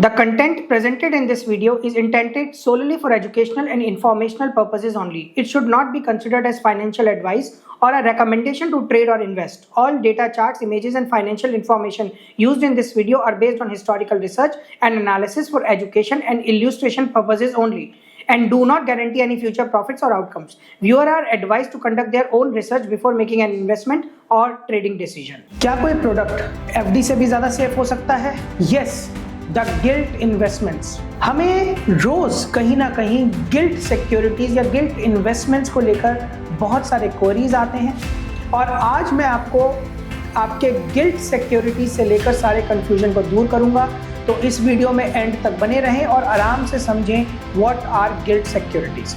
The content presented in this video is intended solely for educational and informational purposes only. It should not be considered as financial advice or a recommendation to trade or invest. All data, charts, images, and financial information used in this video are based on historical research and analysis for education and illustration purposes only, and do not guarantee any future profits or outcomes. Viewers are advised to conduct their own research before making an investment or trading decision. क्या कोई product FD से भी ज्यादा safe हो सकता है? Yes. The guilt investments. हमें रोज कहीं ना कहीं गिल्ट सिक्योरिटीज या गिल्ट इन्वेस्टमेंट्स को लेकर बहुत सारे क्वेरीज आते हैं, और आज मैं आपको आपके गिल्ट सिक्योरिटीज से लेकर सारे कंफ्यूजन को दूर करूंगा। तो इस वीडियो में एंड तक बने रहें और आराम से समझें व्हाट आर गिल्ट सिक्योरिटीज।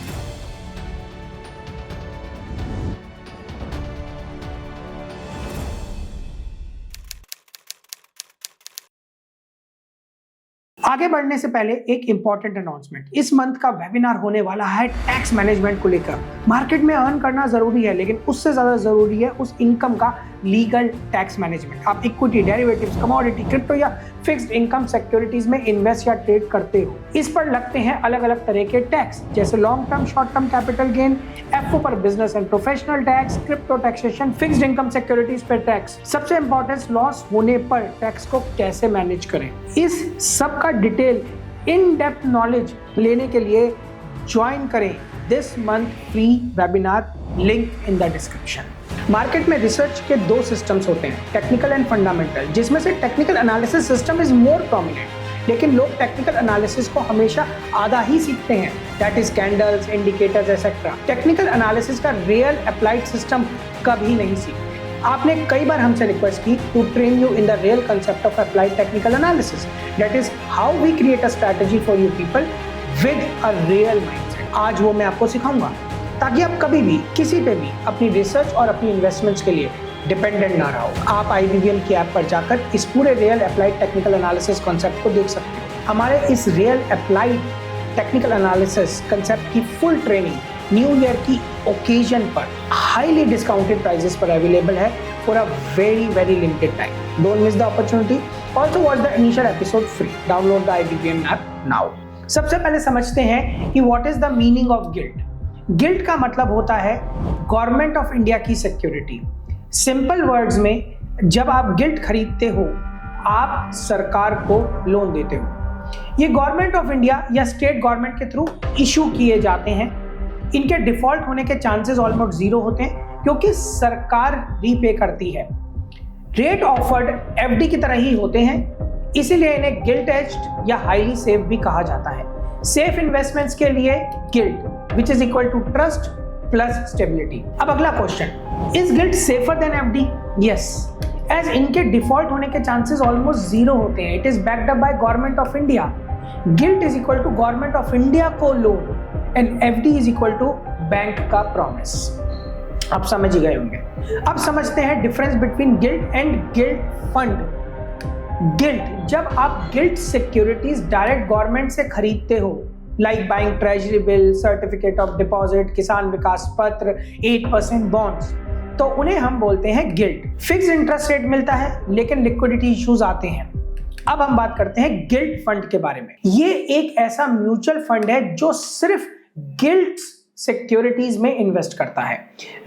आगे बढ़ने से पहले एक इंपॉर्टेंट अनाउंसमेंट। इस मंथ का वेबिनार होने वाला है टैक्स मैनेजमेंट को लेकर। मार्केट में अर्न करना जरूरी है, लेकिन उससे ज्यादा जरूरी है उस इनकम का लीगल टैक्स मैनेजमेंट। आप इक्विटी, डेरिवेटिव्स, कमोडिटी, क्रिप्टो या फिक्स्ड इनकम सिक्योरिटीज में इन्वेस्ट या ट्रेड करते हो, इस पर लगते हैं अलग अलग तरह के टैक्स, जैसे long term, short term capital gain, FO पर business and professional tax, crypto taxation, fixed income securities पर टैक्स, सबसे इंपॉर्टेंट लॉस होने पर टैक्स को कैसे मैनेज करें। इस सब का डिटेल इन डेप्थ नॉलेज लेने के लिए ज्वाइन करें this month free webinar, link in the description. Market में रिसर्च के दो सिस्टम्स होते हैं, टेक्निकल एंड फंडामेंटल, जिसमें से technical analysis system is more prominent, लेकिन लोग टेक्निकल एनालिसिस को हमेशा आधा ही सीखते हैं, that is candles, indicators etcetera. Technical analysis का रियल अप्लाइड सिस्टम कभी नहीं सीखते। आपने कई बार हमसे रिक्वेस्ट की to train you in the real concept of applied technical analysis, that is how we create a strategy for you people with a real mindset. आज वो मैं आपको सिखाऊंगा, ताकि आप कभी भी किसी पे भी अपनी रिसर्च और अपनी इन्वेस्टमेंट्स के लिए डिपेंडेंट ना रहो। आप IBVM की ऐप पर जाकर इस पूरे real applied technical analysis concept को देख सकते हो। हमारे इस real applied technical analysis concept की फुल ट्रेनिंग न्यू ईयर की ओकेजन पर हाईली डिस्काउंटेड प्राइसेस पर अवेलेबल है for a very limited time. Don't miss the opportunity. Also watch the initial episode free. Download the IBVM app now. सबसे पहले समझते हैं कि what is the meaning of guilt. Guilt का मतलब होता है गवर्नमेंट ऑफ इंडिया की सिक्योरिटी। सिंपल वर्ड्स में, जब आप गिल्ट खरीदते हो, आप सरकार को लोन देते हो। ये गवर्नमेंट ऑफ इंडिया या स्टेट गवर्नमेंट के थ्रू इशू किए जाते हैं। इनके डिफॉल्ट होने के चांसेस ऑलमोस्ट जीरो होते हैं, क्योंकि सरकार रीपे करती है। रेट ऑफर्ड FD की तरह ही होते हैं, इसीलिए इन्हें गिल्ट एज्ड या हाईली सेफ भी कहा जाता है। सेफ इन्वेस्टमेंट्स के लिए guilt which is equal to trust plus stability। अब अगला question, is guilt safer than FD? Yes, as इनके डिफॉल्ट होने के चांसेस ऑलमोस्ट जीरो होते हैं। It is backed up by government of India. Gilt is equal to government of India को loan and FD is equal to bank का promise. आप समझ ही गए होंगे। अब समझते हैं difference between gilt and gilt fund. Gilt, जब आप गिल्ट सिक्योरिटीज डायरेक्ट गवर्नमेंट से खरीदते हो, like buying treasury bill, certificate of deposit, Kisan Vikas पत्र, 8% बॉन्ड्स, तो उन्हें हम बोलते हैं गिल्ट। फिक्स्ड इंटरेस्ट रेट मिलता है, लेकिन लिक्विडिटी इश्यूज आते हैं। अब हम बात करते हैं गिल्ट फंड के बारे में। ये एक ऐसा म्यूचुअल फंड है जो सिर्फ गिल्ट सिक्योरिटीज में इन्वेस्ट करता है।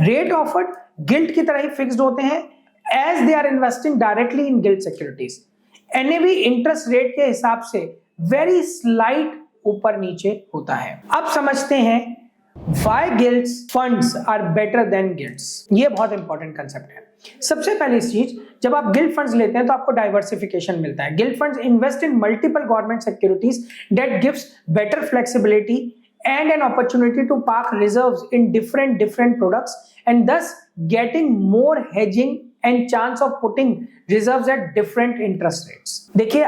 रेट ऑफर्ड गिल्ट की तरह ही फिक्स्ड होते हैं, as they are investing directly in gilt securities. NAV interest rate के हिसाब से वेरी स्लाइट ऊपर नीचे होता है। अब समझते हैं why gilts funds are better than gilts। ये बहुत इंपॉर्टेंट कंसेप्ट है। सबसे पहली चीज, जब आप गिल्ट फंड्स लेते हैं तो आपको डाइवर्सिफिकेशन मिलता है। Guilt funds invest in multiple government securities that gives better flexibility and an opportunity to park reserves in different products, and thus getting more hedging and chance of putting reserves at different interest rates। देखिए,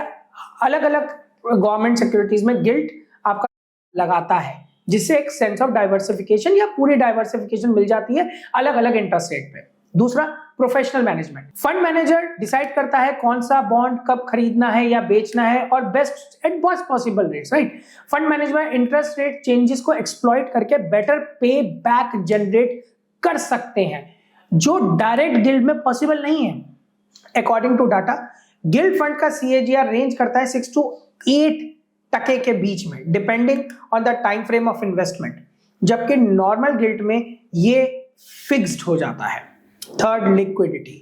अलग अलग government securities में guilt आपका लगाता है, जिससे एक sense of diversification या पूरी डाइवर्सिफिकेशन मिल जाती है अलग अलग इंटरेस्ट रेट पे। दूसरा, professional management. Fund manager decide करता है कौन सा बॉन्ड कब खरीदना है या बेचना है, और best at best possible rates, right. Fund management interest rate changes को एक्सप्लॉइट करके बेटर पे बैक जनरेट कर सकते हैं, जो डायरेक्ट गिल्ड में पॉसिबल नहीं है। According to data, gilt fund का CAGR रेंज करता है 8% के बीच में, depending on the time frame of investment, जबकि नॉर्मल गिल्ट में ये फिक्स्ड हो जाता है। Third, liquidity.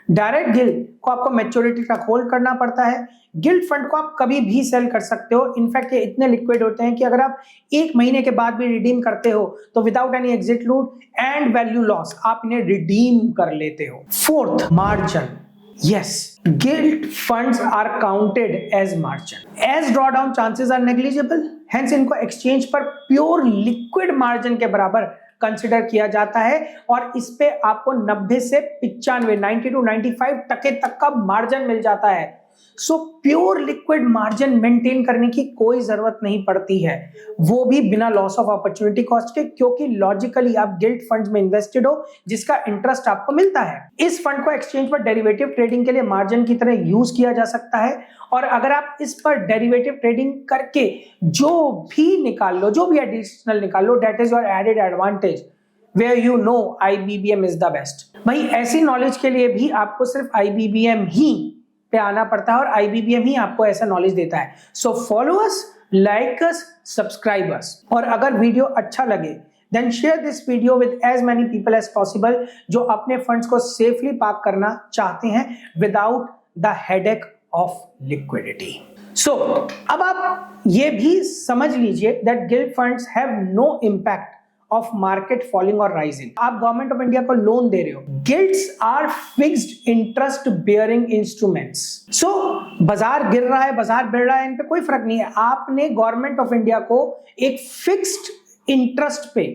डायरेक्ट गिल्ट को आपको मैच्योरिटी तक होल्ड करना पड़ता है। गिल्ट फंड को आप कभी भी सेल कर सकते हो। इनफैक्ट ये इतने लिक्विड होते हैं कि अगर आप 1 महीने के बाद भी रिडीम करते हो तो विदाउट एनी एग्जिट लूट एंड वैल्यू लॉस आप इन्हें रिडीम कर लेते हो। Fourth, margin. Yes, gilt funds are counted as margin. As drawdown chances are negligible, hence इनको exchange पर pure liquid margin के बराबर कंसिडर किया जाता है और इस पे आपको 90 से 95, 90 to 95% तक का मार्जिन मिल जाता है। So pure liquid margin maintain करने की कोई जरूरत नहीं पड़ती है, वो भी बिना लॉस ऑफ अपॉर्चुनिटी कॉस्ट के, क्योंकि लॉजिकली आप गिल्ट फंड्स में इन्वेस्टेड हो जिसका इंटरेस्ट आपको मिलता है। इस फंड को एक्सचेंज पर डेरिवेटिव ट्रेडिंग के लिए मार्जिन की तरह यूज किया जा सकता है और अगर आप इस पर डेरिवेटिव ट्रेडिंग करके जो भी निकाल लो, जो भी एडिशनल निकाल लो, that is your added advantage where you know IBBM is the best। भाई ऐसी नॉलेज के लिए भी आपको सिर्फ IBBM ही पे आना पड़ता है और IBBM ही आपको ऐसा नॉलेज देता है। So follow us, like us, subscribe us, और अगर वीडियो अच्छा लगे then share this video with as many people as possible जो अपने फंड्स को सेफली पार्क करना चाहते हैं without the headache of liquidity. So अब आप ये भी समझ लीजिए that gilt funds have no impact of market falling और राइजिंग। आप गवर्नमेंट ऑफ इंडिया को लोन दे रहे हो, gilts are fixed interest bearing instruments. So बाजार गिर रहा है, बाजार बढ़ रहा है, इन पे कोई फर्क नहीं है। आपने गवर्नमेंट ऑफ इंडिया को एक फिक्स्ड इंटरेस्ट पे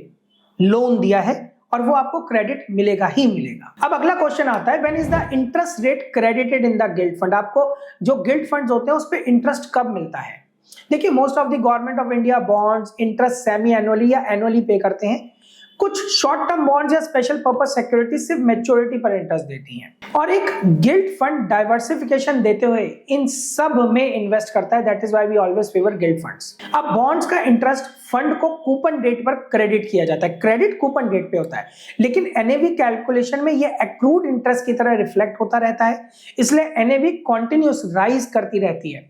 लोन दिया है और वो आपको क्रेडिट मिलेगा ही मिलेगा। अब अगला क्वेश्चन आता है, when is the interest rate credited in the gilt fund? आपको जो गिल्ट फंड्स होते हैं उस पे इंटरेस्ट कब मिलता है? देखिए, most of the government of India bonds interest semi annually या एनुअली पे करते हैं। कुछ शॉर्ट टर्म बॉन्ड्स या स्पेशल पर्पस सिक्योरिटी सिर्फ मैच्योरिटी पर इंटरेस्ट देती हैं और एक गिल्ट फंड डाइवर्सिफिकेशन देते हुए इन सब में इन्वेस्ट करता है। That is why we always favour gilt funds. अब बॉन्ड्स का इंटरेस्ट फंड को कूपन डेट पर क्रेडिट किया जाता है, क्रेडिट कूपन डेट पे होता है, लेकिन एनएवी कैलकुलेशन में ये एक्रूड इंटरेस्ट की तरह रिफ्लेक्ट होता रहता है, इसलिए एनएवी कॉन्टिन्यूस राइज करती रहती है,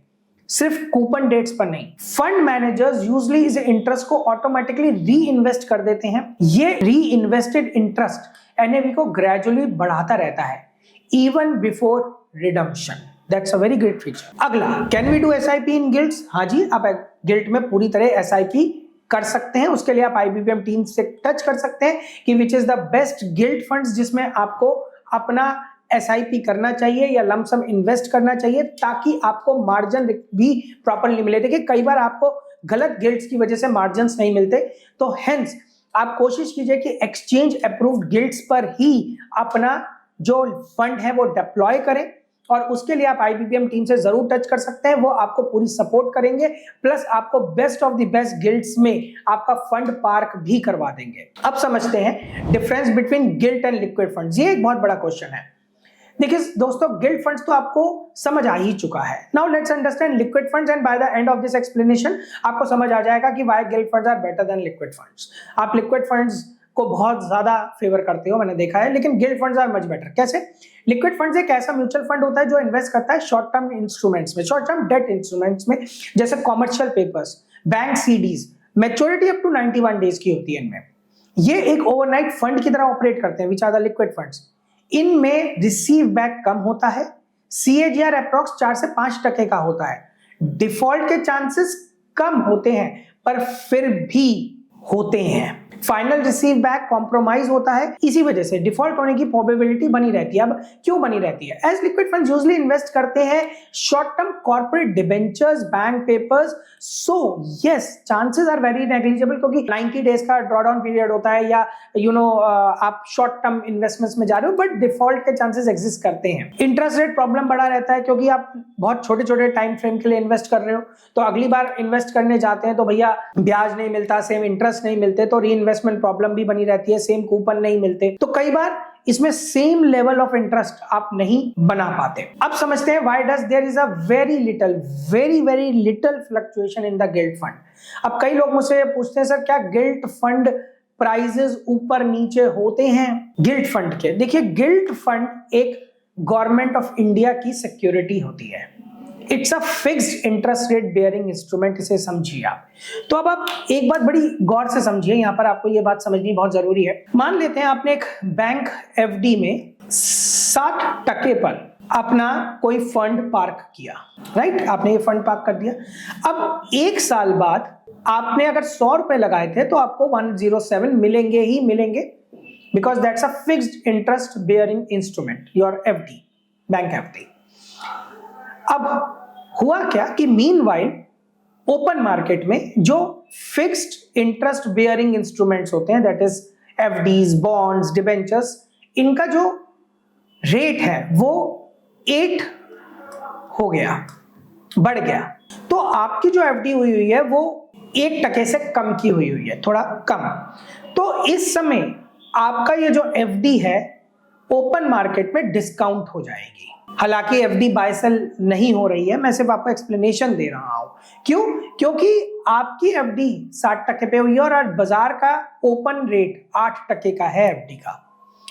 सिर्फ कूपन डेट्स पर नहीं। फंड मैनेजर्स यूजुअली इस इंटरेस्ट को ऑटोमेटिकली री इन्वेस्ट कर देते हैं। ये री इन्वेस्टेड इंटरेस्ट एनएवी को ग्रेजुअली बढ़ाता रहता है even before redemption. That's a very great feature. अगला, can we do SIP in gilts? हाँ जी, आप गिल्ट में पूरी तरह एसआईपी कर सकते हैं। उसके लिए आप आईबीबीएम टीम से टच कर सकते हैं कि which is the best guilt funds जिसमें आपको अपना एसआईपी करना चाहिए या लमसम इन्वेस्ट करना चाहिए ताकि आपको मार्जिन भी प्रॉपरली मिले। देखिए, कई बार आपको गलत गिल्ट्स की वजह से मार्जिन्स नहीं मिलते, तो हेंस आप कोशिश कीजिए कि एक्सचेंज अप्रूव्ड गिल्ट्स पर ही अपना जो फंड है वो डिप्लॉय करें और उसके लिए आप आईबीबीएम टीम से जरूर टच कर सकते हैं। वो आपको पूरी सपोर्ट करेंगे, प्लस आपको best of the best gilts में आपका फंड पार्क भी करवा देंगे। अब समझते हैं difference between gilt and liquid funds. ये एक बहुत बड़ा क्वेश्चन है। देखिए दोस्तों, गिल्ट फंड्स तो आपको समझ आ ही चुका है। Now let's understand liquid funds and by the end of this explanation आपको समझ आ जाएगा कि why gilt funds are better than liquid funds. आप लिक्विड फंड्स को बहुत ज्यादा फेवर करते हो, मैंने देखा है, लेकिन gilt funds are much better. कैसे? लिक्विड फंड्स एक ऐसा म्यूचुअल फंड होता है जो इन्वेस्ट करता है शॉर्ट टर्म इंस्ट्रूमेंट्स में, शॉर्ट टर्म डेट इंस्ट्रूमेंट्स में, जैसे commercial papers, bank CDs. Maturity up to 91 days की होती है इनमें। ये एक ओवरनाइट फंड की तरह ऑपरेट करते हैं, which are the liquid funds. इनमें रिसीव बैक कम होता है, CAGR अप्रॉक्स 4 से 5% का होता है, डिफॉल्ट के चांसेस कम होते हैं पर फिर भी होते हैं, फाइनल रिसीव बैक कॉम्प्रोमाइज होता है, इसी वजह से डिफॉल्ट होने की प्रोबेबिलिटी बनी रहती है। अब क्यों बनी रहती है? As liquid funds usually invest करते हैं short term corporate debentures, bank papers, so yes chances are very negligible, क्योंकि 90 डेज का ड्रॉडाउन पीरियड होता है या आप शॉर्ट टर्म इन्वेस्टमेंट्स में जा रहे हो, बट डिफॉल्ट के चांसेस एग्जिस्ट करते हैं। इंटरेस्ट रेट प्रॉब्लम बड़ा रहता है क्योंकि आप बहुत छोटे छोटे टाइम फ्रेम के लिए इन्वेस्ट कर रहे हो, तो अगली बार इन्वेस्ट करने जाते हैं तो भैया ब्याज नहीं मिलता, सेम इंटरेस्ट नहीं मिलते, तो री इन्वेस्टमेंट प्रॉब्लम भी बनी रहती है, सेम कूपन नहीं मिलते, तो कई बार इसमें सेम लेवल ऑफ इंटरेस्ट आप नहीं बना पाते। अब समझते हैं why does there is a very little fluctuation in the gilt fund. अब कई लोग मुझसे पूछते हैं, सर क्या गिल्ट फंड प्राइजेस ऊपर नीचे होते हैं गिल्ट फंड के? देखिए, गिल्ट फंड एक गवर्नमेंट ऑफ इंडिया की सिक्योरिटी होती है, it's a fixed interest rate bearing instrument, इसे समझिए आप। तो अब आप एक बात बड़ी गौर से समझिए, यहां पर आपको ये बात समझनी बहुत जरूरी है। मान लेते हैं आपने एक बैंक एफडी में 60% पर अपना कोई फंड पार्क किया, राइट? आपने ये फंड पार्क कर दिया। अब एक साल बाद आपने अगर 100 रुपए लगाए थे तो आपको 107 मिलेंगे ही मिलेंगे, because that's a fixed interest bearing instrument, your FD, bank FD. अब हुआ क्या कि मीनवाइल ओपन मार्केट में जो फिक्स्ड इंटरेस्ट बेयरिंग इंस्ट्रूमेंट्स होते हैं, that is FDs, bonds, debentures, इनका जो रेट है वो 8 हो गया, बढ़ गया। तो आपकी जो एफडी हुई हुई है वो 1% से कम की हुई हुई है, थोड़ा कम। तो इस समय आपका ये जो एफडी है ओपन मार्केट में डिस्काउंट हो जाएगी। हालांकि एफडी बाय सेल नहीं हो रही है, मैं सिर्फ आपको एक्सप्लेनेशन दे रहा हूं। क्यों? क्योंकि आपकी एफडी 60% पे हुई है और आज बाजार का ओपन रेट 8% का है एफडी का।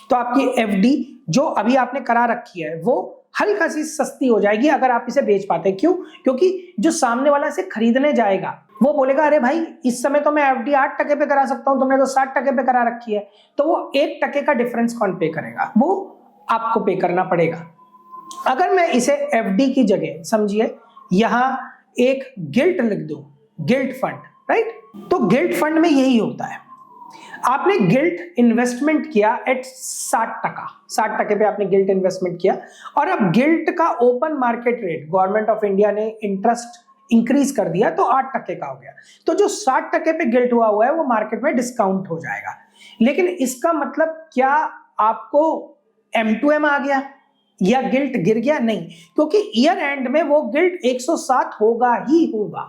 तो आपकी एफडी जो अभी आपने करा रखी है वो हल्का सी सस्ती हो जाएगी अगर आप इसे बेच पाते हैं। क्यों? क्योंकि जो सामने वाला इसे खरीदने जाएगा वो बोलेगा, अरे भाई इस समय तो मैं एफडी 8% पे करा सकता हूं, तुमने तो 60% पे करा रखी है। तो वो 1% का डिफरेंस कौन पे करेगा? वो आपको पे करना पड़ेगा। अगर मैं इसे एफडी की जगह, समझिए यहां एक गिल्ट लिख दूं, गिल्ट फंड, राइट? तो गिल्ट फंड में यही होता है, आपने गिल्ट इन्वेस्टमेंट किया एट 60% पे आपने गिल्ट इन्वेस्टमेंट किया, और अब गिल्ट का open market rate government of India ने इंटरेस्ट इंक्रीज कर दिया तो 8% का हो गया। तो जो 60% पे गिल्ट हुआ है वो मार्केट में डिस्काउंट हो जाएगा। लेकिन इसका मतलब क्या आपको M2M आ गया या गिल्ट गिर गया? नहीं, क्योंकि ईयर एंड में वो गिल्ट 107 होगा ही होगा।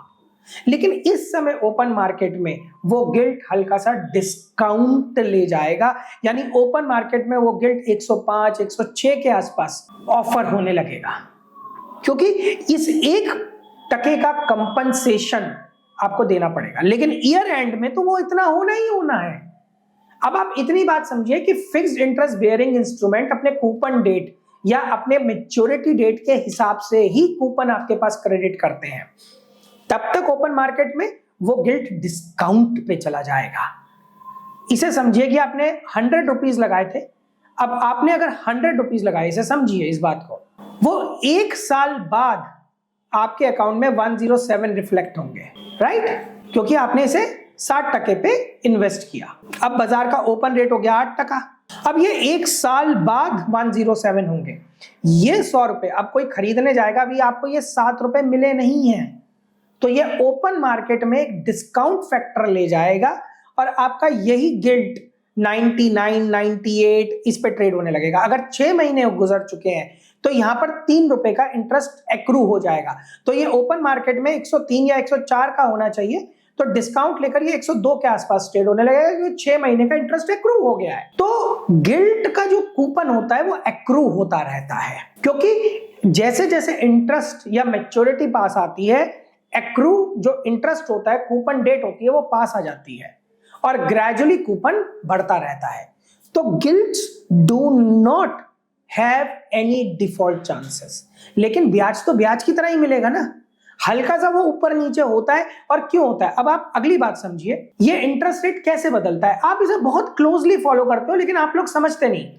लेकिन इस समय ओपन मार्केट में वो गिल्ट हल्का सा डिस्काउंट ले जाएगा, यानी ओपन मार्केट में वो गिल्ट 105, 106 के आसपास ऑफर होने लगेगा, क्योंकि इस 1% का कंपनसेशन आपको देना पड़ेगा। लेकिन ईयर एंड में तो वो इतना होना ही होना है। अब आप इतनी बात समझिए कि फिक्स्ड इंटरेस्ट बेयरिंग इंस्ट्रूमेंट अपने कूपन डेट या अपने मैच्योरिटी डेट के हिसाब से ही कूपन आपके पास क्रेडिट करते हैं। तब तक ओपन मार्केट में वो गिल्ट डिस्काउंट पे चला जाएगा। इसे समझिए कि आपने 100 रुपीज लगाए थे, अब आपने अगर 100 रुपीज लगाए, इसे समझिए इस बात को, वो एक साल बाद आपके अकाउंट में 107 रिफ्लेक्ट होंगे, राइट? क्योंकि आपने इसे 60% पे इन्वेस्ट किया। अब बाजार का ओपन रेट हो गया 8%, अब ये एक साल बाद 107 होंगे। ये 100 रुपए अब कोई खरीदने जाएगा, अभी आपको ये 7 रुपए मिले नहीं है, तो ये ओपन मार्केट में एक डिस्काउंट फैक्टर ले जाएगा और आपका यही गिल्ट 99, 98 इस पे ट्रेड होने लगेगा। अगर 6 महीने गुजर चुके हैं तो यहां पर 3 रुपए का इंटरेस्ट एक्रू हो जाएगा। तो ये ओपन मार्केट में 103 या 104 का होना चाहिए, तो डिस्काउंट लेकर ये 102 के आसपास ट्रेड होने लगेगा, क्योंकि 6 महीने का इंटरेस्ट एक्रू हो गया है। तो गिल्ट का जो कूपन होता है वो एक्रू होता रहता है, क्योंकि जैसे जैसे इंटरेस्ट या मैच्योरिटी पास आती है, एक्रू जो इंटरेस्ट होता है, कूपन डेट होती है, वो पास आ जाती है और ग्रेजुअली कूपन बढ़ता रहता है। तो gilts do not have any default chances. लेकिन ब्याज तो ब्याज की तरह ही मिलेगा ना, हल्का सा वो ऊपर नीचे होता है। और क्यों होता है? अब आप अगली बात समझिए, ये इंटरेस्ट रेट कैसे बदलता है। आप इसे बहुत क्लोजली फॉलो करते हो, लेकिन आप लोग समझते नहीं।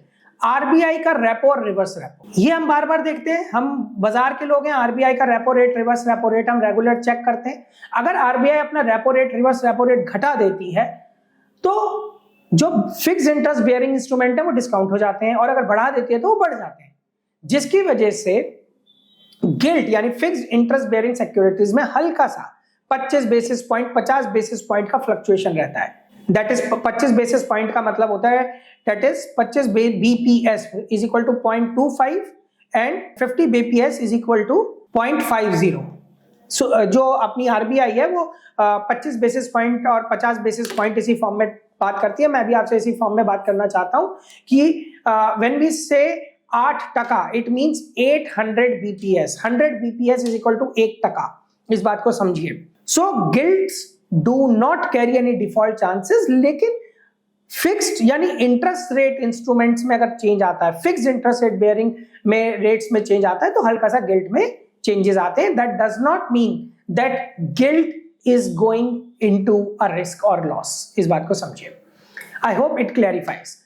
आरबीआई का रेपो और रिवर्स रेपो, ये हम बार बार देखते हैं। हम बाजार के लोग हैं, आरबीआई का repo rate, reverse repo rate हम रेगुलर चेक करते हैं। अगर आरबीआई अपना repo rate, reverse repo rate घटा देती है तो जो फिक्स इंटरेस्ट बेयरिंग इंस्ट्रूमेंट है वो डिस्काउंट हो जाते हैं, और अगर बढ़ा देती है तो वो बढ़ जाते हैं, जिसकी वजह से गिल्ट यानी फिक्स्ड इंटरेस्ट बेयरिंग सिक्योरिटीज में हल्का सा 25 बेसिस पॉइंट, 50 बेसिस पॉइंट का फ्लक्चुएशन रहता है। दैट इज 25 बेसिस पॉइंट का मतलब होता है, that is 25 BPS is equal to 0.25 and 50 BPS is equal to 0.50। जो अपनी आरबीआई है वो 25 बेसिस पॉइंट और 50 बेसिस पॉइंट इसी फॉर्म में बात करती है। मैं भी आपसे इसी फॉर्म में बात करना चाहता हूं कि when we say 8%, it means 800 BPS। 100 BPS is equal to 1%। इस बात को समझिए। So gilts do not carry any default chances, लेकिन फिक्स्ड यानी इंटरेस्ट रेट इंस्ट्रूमेंट्स में अगर चेंज आता है, फिक्स्ड इंटरेस्ट रेट बेयरिंग में रेट्स में चेंज आता है, तो हल्का सा गिल्ट में चेंजेस आते हैं, that does not mean that guilt is going into a risk और लॉस। इस बात को समझिए। I hope it clarifies.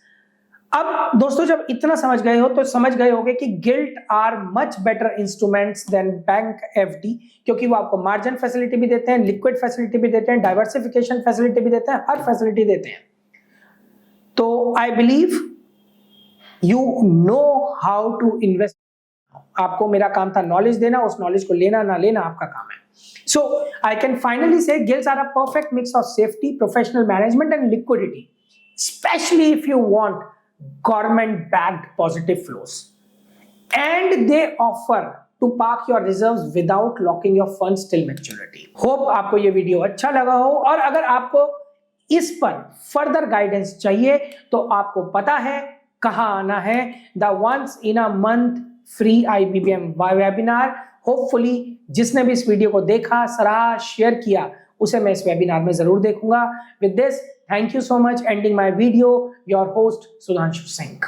अब दोस्तों जब इतना समझ गए हो तो समझ गए होगे कि gilt are much better instruments than bank FD, क्योंकि वो आपको मार्जिन फैसिलिटी भी देते हैं, लिक्विड फैसिलिटी भी देते हैं, डाइवर्सिफिकेशन फैसिलिटी भी देते हैं, हर फैसिलिटी देते हैं। तो I believe you know how to invest. आपको मेरा काम था नॉलेज देना, उस नॉलेज को लेना ना लेना आपका काम है। So I can finally say gilts are a perfect mix of safety, professional management and liquidity, especially if you want government backed positive flows, and they offer to park your reserves without locking your funds till maturity. Hope आपको ये video अच्छा लगा हो, और अगर आपको इस पर फर्दर गाइडेंस चाहिए तो आपको पता है कहां आना है, the once in a month free IBBM webinar. Hopefully जिसने भी इस वीडियो को देखा, सराहा, शेयर किया, उसे मैं इस वेबिनार में जरूर देखूंगा। With this, thank you so much. Ending my video, your host Sudhanshu Singh.